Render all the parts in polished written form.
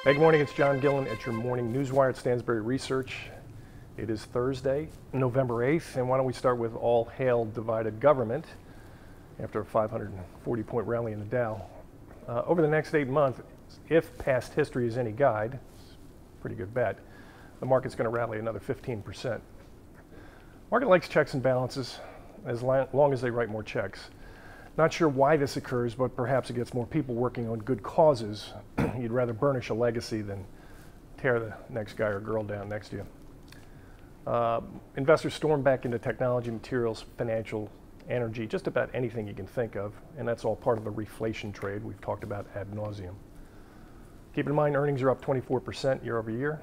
Hey, good morning. It's John Gillen at your morning NewsWire at Stansberry Research. It is Thursday, November 8th, and why don't we start with all hail divided government after a 540-point rally in the Dow. Over the next 8 months, if past history is any guide, it's a pretty good bet, the market's going to rally another 15%. Market likes checks and balances as long as they write more checks. Not sure why this occurs, but perhaps it gets more people working on good causes. You'd rather burnish a legacy than tear the next guy or girl down next to you. Investors storm back into technology, materials, financial, energy, just about anything you can think of, and that's all part of the reflation trade we've talked about ad nauseum. Keep in mind, earnings are up 24% year over year.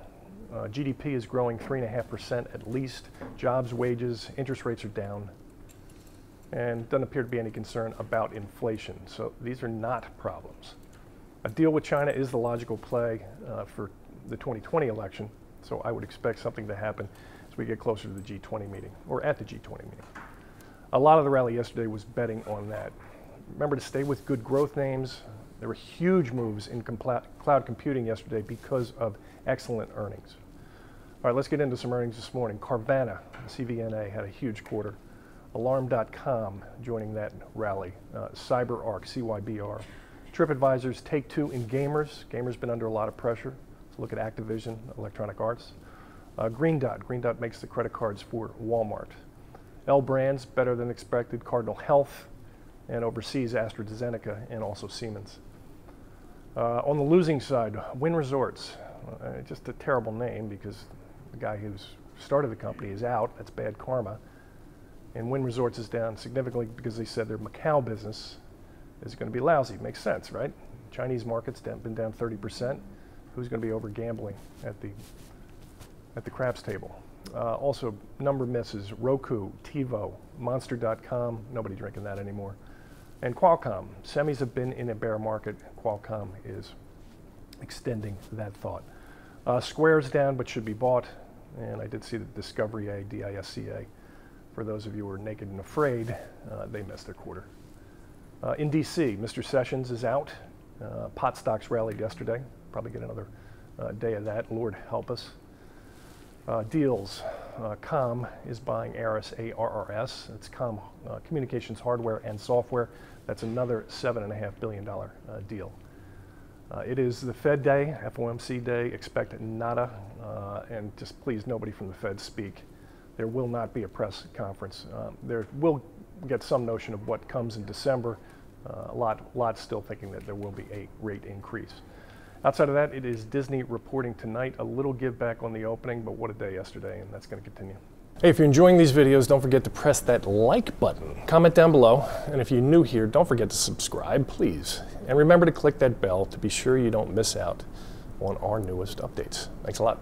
GDP is growing 3.5% at least. Jobs, wages, interest rates are down. And doesn't appear to be any concern about inflation. So these are not problems. A deal with China is the logical play for the 2020 election. So I would expect something to happen as we get closer to the G20 meeting, or at the G20 meeting. A lot of the rally yesterday was betting on that. Remember to stay with good growth names. There were huge moves in cloud computing yesterday because of excellent earnings. All right, let's get into some earnings this morning. Carvana, CVNA, had a huge quarter. Alarm.com joining that rally. CyberArk, CYBR. TripAdvisor's Take-Two in gamers. Gamers been under a lot of pressure. Let's look at Activision, Electronic Arts. Green Dot makes the credit cards for Walmart. L Brands, better than expected. Cardinal Health, and overseas AstraZeneca, and also Siemens. On the losing side, Wynn Resorts. Just a terrible name because the guy who's started the company is out. That's bad karma. And Wynn Resorts is down significantly because they said their Macau business is going to be lousy. Makes sense, right? Chinese market's been down 30%. Who's going to be over gambling at the craps table? Also, number misses: Roku, TiVo, Monster.com. Nobody drinking that anymore. And Qualcomm. Semis have been in a bear market. Qualcomm is extending that thought. Square's down, but should be bought. And I did see the Discovery A, DISCA. For those of you who are naked and afraid, they missed their quarter. In DC, Mr. Sessions is out. Pot stocks rallied yesterday. Probably get another day of that. Lord help us. Deals. Com is buying ARRIS, ARRS. It's Com Communications Hardware and Software. That's another $7.5 billion deal. It is the Fed day, FOMC day. Expect nada. And just please, nobody from the Fed speak. There will not be a press conference. There will get some notion of what comes in December. A lot still thinking that there will be a rate increase. Outside of that, it is Disney reporting tonight. A little give back on the opening, but what a day yesterday, and that's going to continue. Hey, if you're enjoying these videos, don't forget to press that like button. Comment down below, and if you're new here, don't forget to subscribe, please. And remember to click that bell to be sure you don't miss out on our newest updates. Thanks a lot.